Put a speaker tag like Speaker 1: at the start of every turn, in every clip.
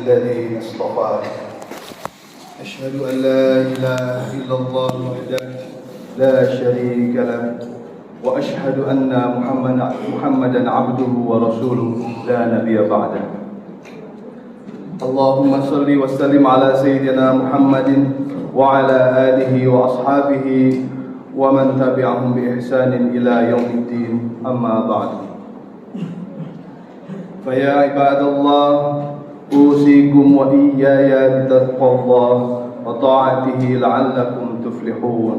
Speaker 1: الذين اصطفى أشهد أن لا إله إلا الله وحده لا شريك له وأشهد أن محمدا عبده ورسوله لا نبي بعده اللهم صل وسلم على سيدنا محمد وعلى آله وأصحابه ومن تبعهم بإحسان إلى يوم الدين أما بعد فيا عباد الله أوصيكم وإياي بتقوى الله وطاعته لعلكم تفلحون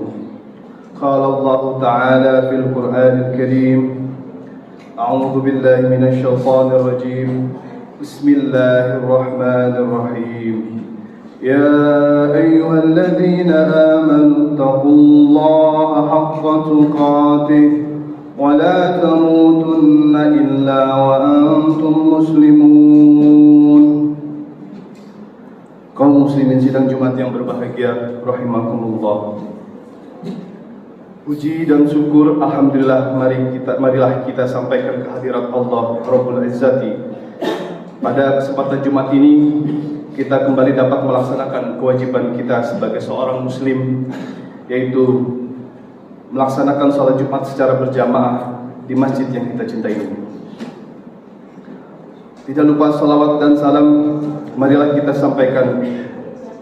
Speaker 1: قال الله تعالى في القرآن الكريم أعوذ بالله من الشيطان الرجيم بسم الله الرحمن الرحيم يا أيها الذين آمنوا اتقوا الله حق تقاته ولا تموتن إلا وأنتم مسلمون. Kaum muslimin sidang Jumat yang berbahagia rahimakumullah. Puji dan syukur alhamdulillah marilah kita sampaikan ke hadirat Allah Rabbul Izzati. Pada kesempatan Jumat ini kita kembali dapat melaksanakan kewajiban kita sebagai seorang muslim, yaitu melaksanakan sholat Jumat secara berjamaah di masjid yang kita cintai ini. Tidak lupa salawat dan salam marilah kita sampaikan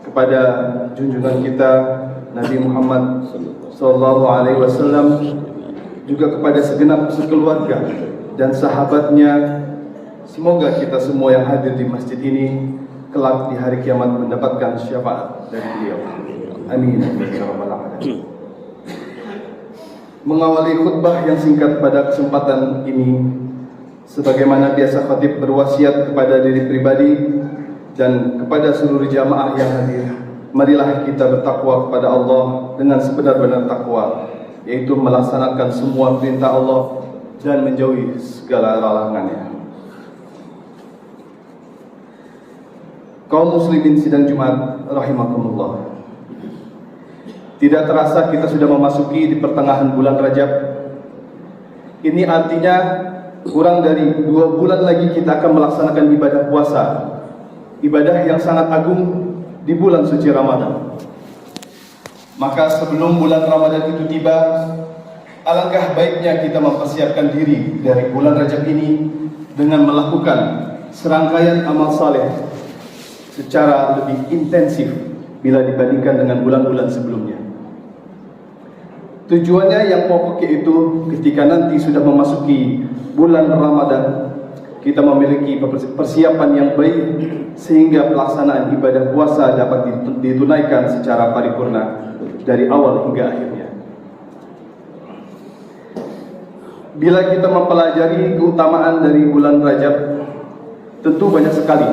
Speaker 1: kepada junjungan kita Nabi Muhammad SAW, juga kepada segenap sekeluarga dan sahabatnya. Semoga kita semua yang hadir di masjid ini kelak di hari kiamat mendapatkan syafaat dari beliau. Amin. Mengawali khutbah yang singkat pada kesempatan ini, sebagaimana biasa khatib berwasiat kepada diri pribadi dan kepada seluruh jamaah yang hadir, marilah kita bertakwa kepada Allah dengan sebenar-benar takwa, yaitu melaksanakan semua perintah Allah dan menjauhi segala larangannya. Kaum muslimin sidang Jumat rahimakumullah. Tidak terasa kita sudah memasuki di pertengahan bulan Rajab. Ini artinya kurang dari 2 bulan lagi kita akan melaksanakan ibadah puasa, ibadah yang sangat agung di bulan suci Ramadan. Maka sebelum bulan Ramadan itu tiba, alangkah baiknya kita mempersiapkan diri dari bulan Rajab ini dengan melakukan serangkaian amal saleh secara lebih intensif bila dibandingkan dengan bulan-bulan sebelumnya. Tujuannya yang pokok yaitu ketika nanti sudah memasuki bulan Ramadan, kita memiliki persiapan yang baik sehingga pelaksanaan ibadah puasa dapat ditunaikan secara paripurna dari awal hingga akhirnya. Bila kita mempelajari keutamaan dari bulan Rajab, tentu banyak sekali.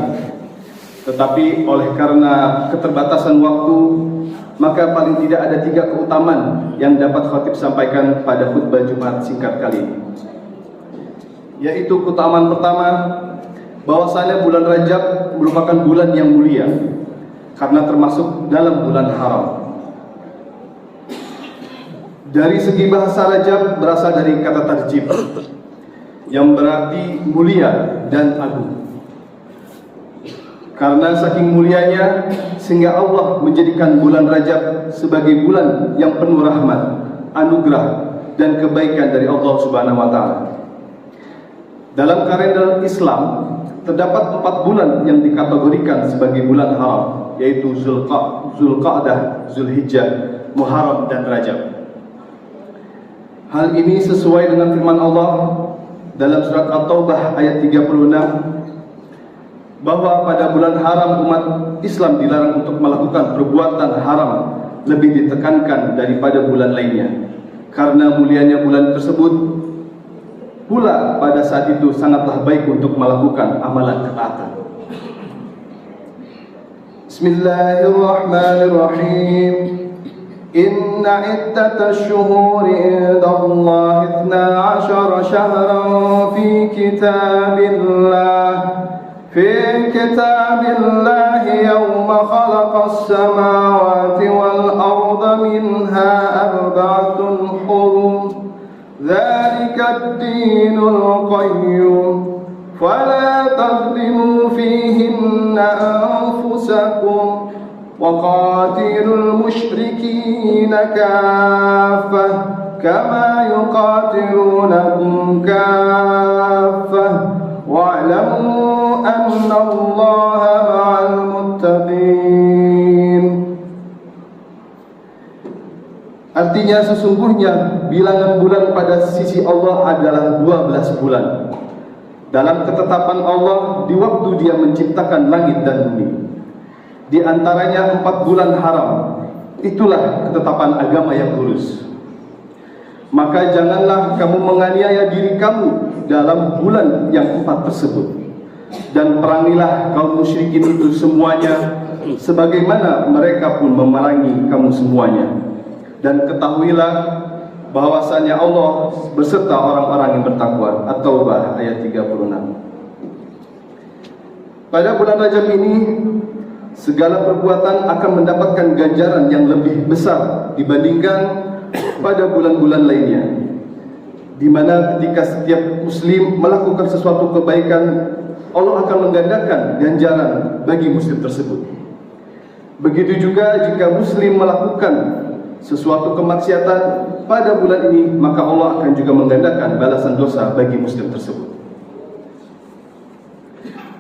Speaker 1: Tetapi oleh karena keterbatasan waktu, maka paling tidak ada 3 keutamaan yang dapat khatib sampaikan pada khutbah Jumat singkat kali ini. Yaitu keutamaan pertama, bahwasanya bulan Rajab merupakan bulan yang mulia karena termasuk dalam bulan haram. Dari segi bahasa Rajab berasal dari kata tarjib yang berarti mulia dan agung. Karena saking mulianya sehingga Allah menjadikan bulan Rajab sebagai bulan yang penuh rahmat, anugerah dan kebaikan dari Allah Subhanahu wa taala. Dalam kalender Islam terdapat 4 bulan yang dikategorikan sebagai bulan haram, yaitu Zulqa'dah, Zulhijjah, Muharram dan Rajab. Hal ini sesuai dengan firman Allah dalam surat At-Taubah ayat 36, bahwa pada bulan haram umat Islam dilarang untuk melakukan perbuatan haram lebih ditekankan daripada bulan lainnya, karena mulianya bulan tersebut pula pada saat itu sangatlah baik untuk melakukan amalan ketaatan. Bismillahirrahmanirrahim. Inna iddatash shuhuri indallahi 12 shahran fi kitabillah في كتاب الله يوم خلق السماوات والأرض منها 4 حرم ذلك الدين القيم فلا تظلموا فيهن أنفسكم وقاتلوا المشركين كافة كما يقاتلونكم كافة واعلموا أن الله مع المتقين. Artinya sesungguhnya bilangan bulan pada sisi Allah adalah 12 bulan dalam ketetapan Allah di waktu Dia menciptakan langit dan bumi. Di antaranya 4 bulan haram. Itulah ketetapan agama yang lurus. Maka janganlah kamu menganiaya diri kamu dalam bulan yang 4 tersebut, dan perangilah kaum musyrikin itu semuanya sebagaimana mereka pun memerangi kamu semuanya. Dan ketahuilah bahwasanya Allah beserta orang-orang yang bertakwa. At-Taubah ayat 36. Pada bulan Rajab ini segala perbuatan akan mendapatkan ganjaran yang lebih besar dibandingkan pada bulan-bulan lainnya, di mana ketika setiap muslim melakukan sesuatu kebaikan, Allah akan menggandakan ganjaran bagi muslim tersebut. Begitu juga jika muslim melakukan sesuatu kemaksiatan pada bulan ini, maka Allah akan juga menggandakan balasan dosa bagi muslim tersebut.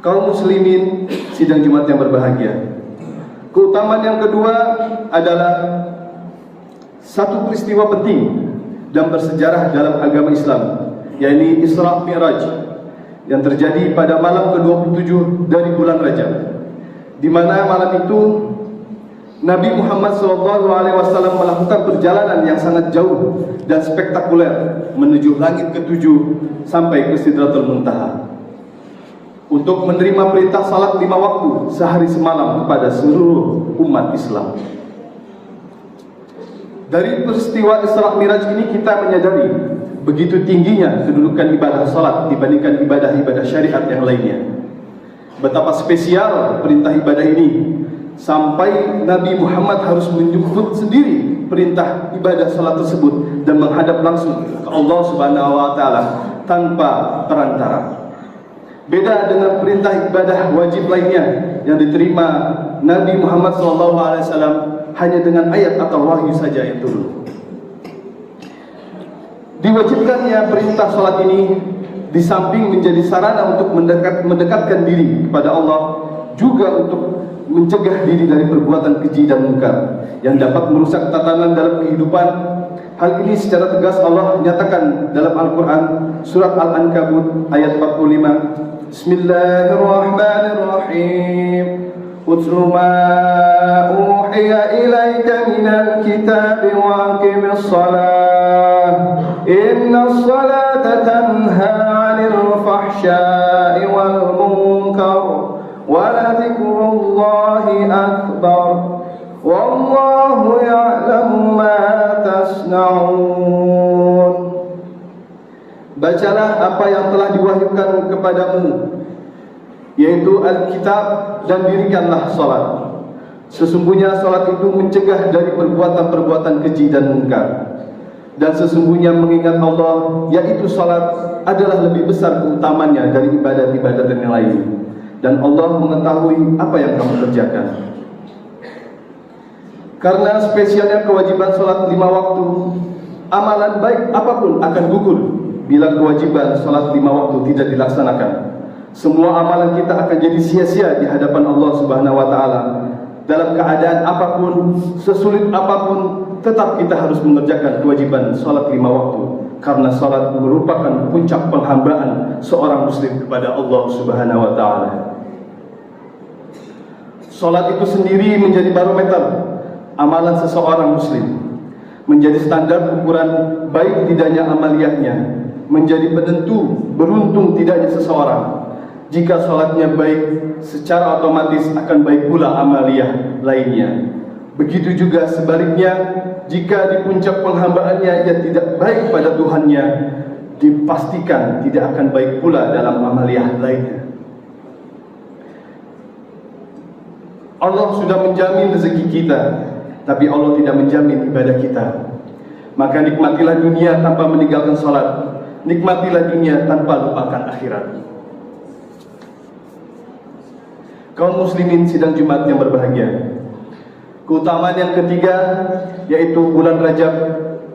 Speaker 1: Kaum muslimin sidang Jumat yang berbahagia, keutamaan yang kedua adalah satu peristiwa penting dan bersejarah dalam agama Islam, yakni Isra Mi'raj yang terjadi pada malam ke-27 dari bulan Rajab, di mana malam itu Nabi Muhammad SAW melakukan perjalanan yang sangat jauh dan spektakuler menuju langit ke-7 sampai ke Sidratul Muntaha untuk menerima perintah salat 5 waktu sehari semalam kepada seluruh umat Islam. Dari peristiwa Isra Miraj ini kita menyadari begitu tingginya kedudukan ibadah salat dibandingkan ibadah-ibadah syariat yang lainnya. Betapa spesial perintah ibadah ini sampai Nabi Muhammad harus menjemput sendiri perintah ibadah salat tersebut dan menghadap langsung ke Allah Subhanahu wa taala tanpa perantara. Beda dengan perintah ibadah wajib lainnya yang diterima Nabi Muhammad SAW hanya dengan ayat atau wahyu saja yang turun. Diwajibkannya perintah salat ini di samping menjadi sarana untuk mendekatkan diri kepada Allah, juga untuk mencegah diri dari perbuatan keji dan munkar yang dapat merusak tatanan dalam kehidupan. Hal ini secara tegas Allah nyatakan dalam Al-Quran surat Al-Ankabut ayat 45. Bismillahirrahmanirrahim. Utlu ma uhiya ilaika minal kitabi wa aqimis salah. Innas salata tanha 'anil fahsya'i wal munkar. Waladzikrullahi akbar. Wallahu ya'lamu ma tasna'un. Bacalah apa yang telah diwahyukan kepadamu, yaitu Alkitab, dan dirikanlah salat. Sesungguhnya salat itu mencegah dari perbuatan-perbuatan keji dan munkar. Dan sesungguhnya mengingat Allah, yaitu salat, adalah lebih besar keutamannya dari ibadat-ibadat yang lain. Dan Allah mengetahui apa yang kamu kerjakan. Karena spesialnya kewajiban salat 5 waktu, amalan baik apapun akan gugur bila kewajiban salat 5 waktu tidak dilaksanakan. Semua amalan kita akan jadi sia-sia di hadapan Allah Subhanahu wa taala. Dalam keadaan apapun, sesulit apapun, tetap kita harus mengerjakan kewajiban salat 5 waktu, karena salat merupakan puncak penghambaan seorang muslim kepada Allah Subhanahu wa taala. Salat itu sendiri menjadi barometer amalan seseorang muslim, menjadi standar ukuran baik tidaknya amaliyahnya, menjadi penentu beruntung tidaknya seseorang. Jika salatnya baik, secara otomatis akan baik pula amaliyah lainnya. Begitu juga sebaliknya, jika di puncak penghambaannya ia tidak baik pada Tuhannya, dipastikan tidak akan baik pula dalam amaliyah lainnya. Allah sudah menjamin rezeki kita, tapi Allah tidak menjamin ibadah kita. Maka nikmatilah dunia tanpa meninggalkan salat. Nikmatilah dunia tanpa lupakan akhirat. Kaum muslimin sidang Jumat yang berbahagia, keutamaan yang ketiga yaitu bulan Rajab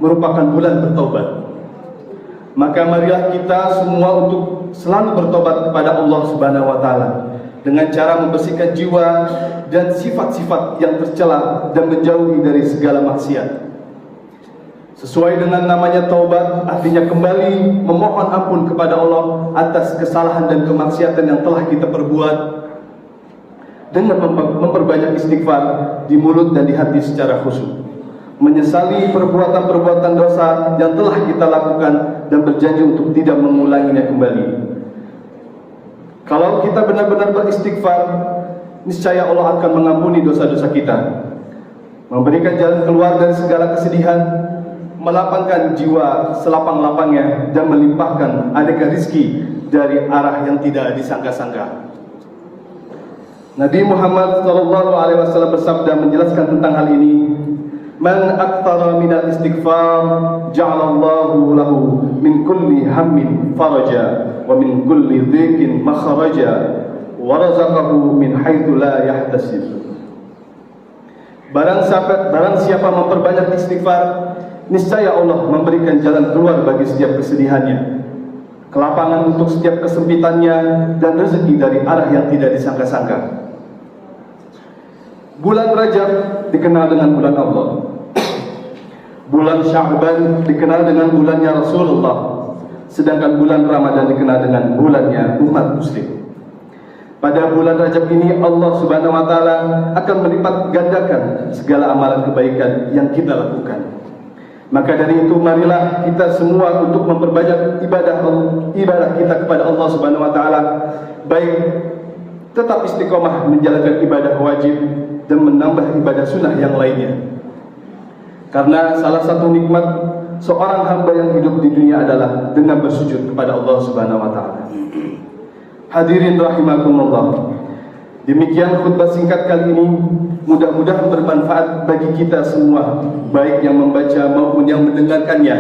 Speaker 1: merupakan bulan bertaubat. Maka marilah kita semua untuk selalu bertobat kepada Allah Subhanahu wa taala dengan cara membersihkan jiwa dan sifat-sifat yang tercela dan menjauhi dari segala maksiat. Sesuai dengan namanya taubat, artinya kembali memohon ampun kepada Allah atas kesalahan dan kemaksiatan yang telah kita perbuat, dengan memperbanyak istighfar di mulut dan di hati secara khusyuk, menyesali perbuatan-perbuatan dosa yang telah kita lakukan dan berjanji untuk tidak mengulanginya kembali. Kalau kita benar-benar beristighfar, niscaya Allah akan mengampuni dosa-dosa kita, memberikan jalan keluar dari segala kesedihan, melapangkan jiwa selapang-lapangnya, dan melimpahkan aneka rizki dari arah yang tidak disangka-sangka. Nabi Muhammad SAW bersabda menjelaskan tentang hal ini, "Man aktsara minal istighfar, ja'alallahu lahu min kulli hammin faraja, wa min kulli dhiqin makhraja, wa razaqahu min haitsu la yahtasib." Barang siapa memperbanyak istighfar, niscaya Allah memberikan jalan keluar bagi setiap kesedihannya, kelapangan untuk setiap kesempitannya, dan rezeki dari arah yang tidak disangka-sangka. Bulan Rajab dikenal dengan bulan Allah. Bulan Sya'ban dikenal dengan bulannya Rasulullah. Sedangkan bulan Ramadan dikenal dengan bulannya umat muslim. Pada bulan Rajab ini Allah Subhanahu wa taala akan melipat gandakan segala amalan kebaikan yang kita lakukan. Maka dari itu marilah kita semua untuk memperbanyak ibadah kita kepada Allah Subhanahu wa taala, baik tetap istiqomah menjalankan ibadah wajib dan menambah ibadah sunnah yang lainnya. Karena salah satu nikmat seorang hamba yang hidup di dunia adalah dengan bersujud kepada Allah Subhanahu wa taala. Hadirin rahimakumullah. Demikian khutbah singkat kali ini, mudah-mudahan bermanfaat bagi kita semua, baik yang membaca maupun yang mendengarkannya.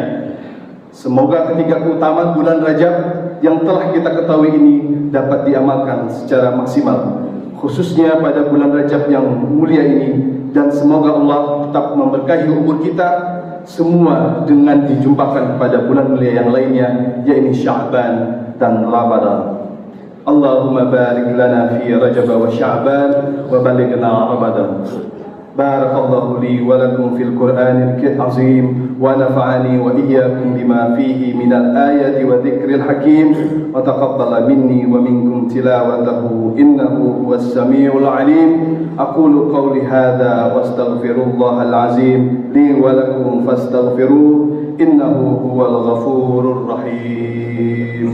Speaker 1: Semoga ketiga keutamaan bulan Rajab yang telah kita ketahui ini dapat diamalkan secara maksimal, khususnya pada bulan Rajab yang mulia ini, dan semoga Allah tetap memberkahi umur kita semua dengan dijumpakan pada bulan mulia yang lainnya, yaitu Sya'ban dan Ramadan. Allahumma barik lana fi Rajab wa Sya'ban wa balighna Ramadan. Barakallahu li wa lakum fil Qur'anil azim wa nafa'ani wa iyyakum bima fihi minal ayati wa dzikril hakim wa taqabbala minni wa minkum tilawatahu innahu huwas samiul alim. Aqulu qawli hadza wa astaghfirullahal azim li wa lakum fastaghfiruh innahu huwal ghafurur rahim.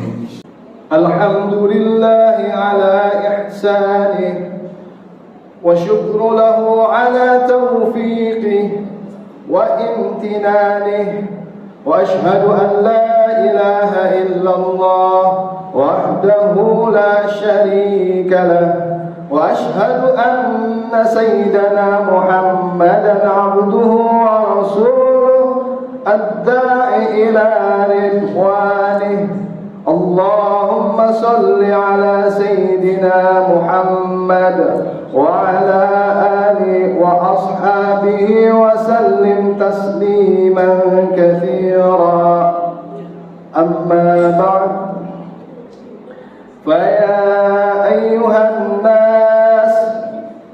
Speaker 1: Alhamdulillahi ala ihsanih وشكر له على توفيقه وامتنانه وأشهد أن لا إله إلا الله وحده لا شريك له وأشهد أن سيدنا محمدا عبده ورسوله الداعي إلى رضوانه. اللهم صل على سيدنا محمد وعلى آله وأصحابه وسلم تسليما كثيرا. أما بعد، فيا أيها الناس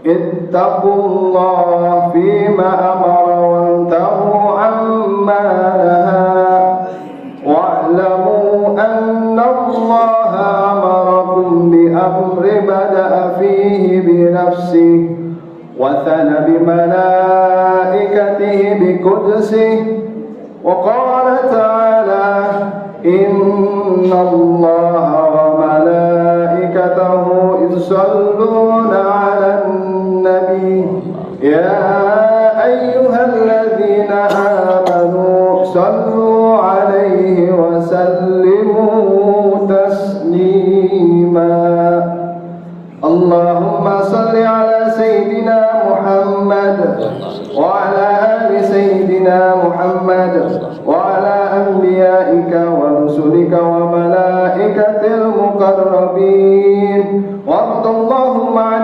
Speaker 1: اتقوا الله فيما أمر وانتهوا عما نهى، واعلموا أن الله أمركم بأمر بدأ فيه بنفسه وثنى بملائكته بقدسه، وقال تعالى: إن الله وملائكته يصلون على النبي يا أيها الذين آمنوا صلوا عليه وسلموا تسليما. اللهم صل على سيدنا محمد وعلى آل سيدنا محمد وعلى أنبيائك ورسلك وملائكة المقربين، وارض اللهم عن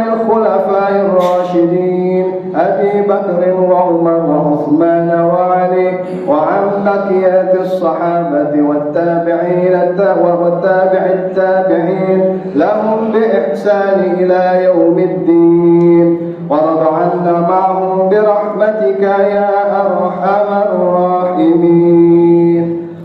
Speaker 2: بكر وعمر وعثمان وعلي وعن بقية الصحابة والتابعين والتابع التابعين لهم بإحسان إلى يوم الدين، وارض عنا معهم برحمتك يا أرحم الراحمين.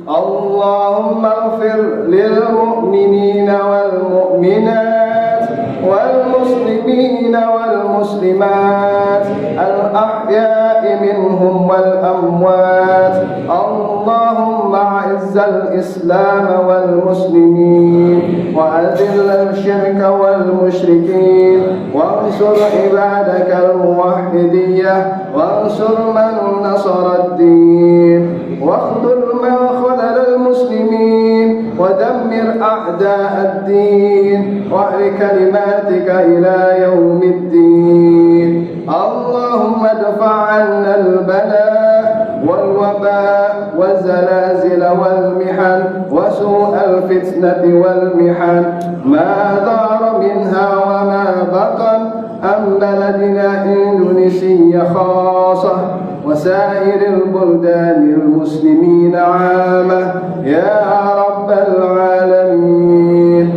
Speaker 2: اللهم اغفر للمؤمنين والمؤمنات والمسلمين والمسلمات الأحياء منهم والأموات. اللهم أعز الإسلام والمسلمين وأذل الشرك والمشركين، وانصر عبادك الموحدية، وانصر من نصر الدين، واخذل من خذل المسلمين، ودمر أعداء الدين، واعل كلماتك إلى يوم الدين. اللهم ادفع عنا البلاء والوباء والزلازل والمحن وسوء الفتنة والمحن ما ظهر منها وما بطن عن بلدنا إندونيسيا خاصة وسائر البلدان المسلمين عامة يا رب العالمين.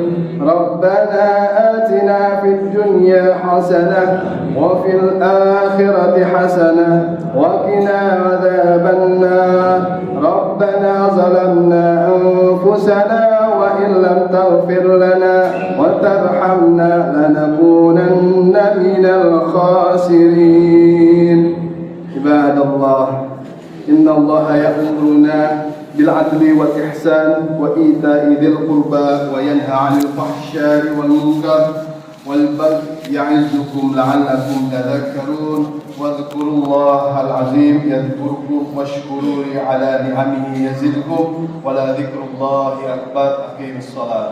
Speaker 2: ربنا آتنا في الدنيا حسنة وفي الآخرة حسنة وقنا عذاب النار. ربنا ظلمنا أنفسنا وإن لم تغفر لنا وترحمنا لنكونن من الخاسرين. عباد الله، إن الله يأمرنا بالعدل والإحسان وإيتاء ذي القربى وينهى عن الفحشاء والمنكر والبغي يعظكم لعلكم تذكرون. واذكروا الله العظيم يذكركم واشكروا على نعمه يزدكم ولذكر الله أكبر. أقيموا الصلاة.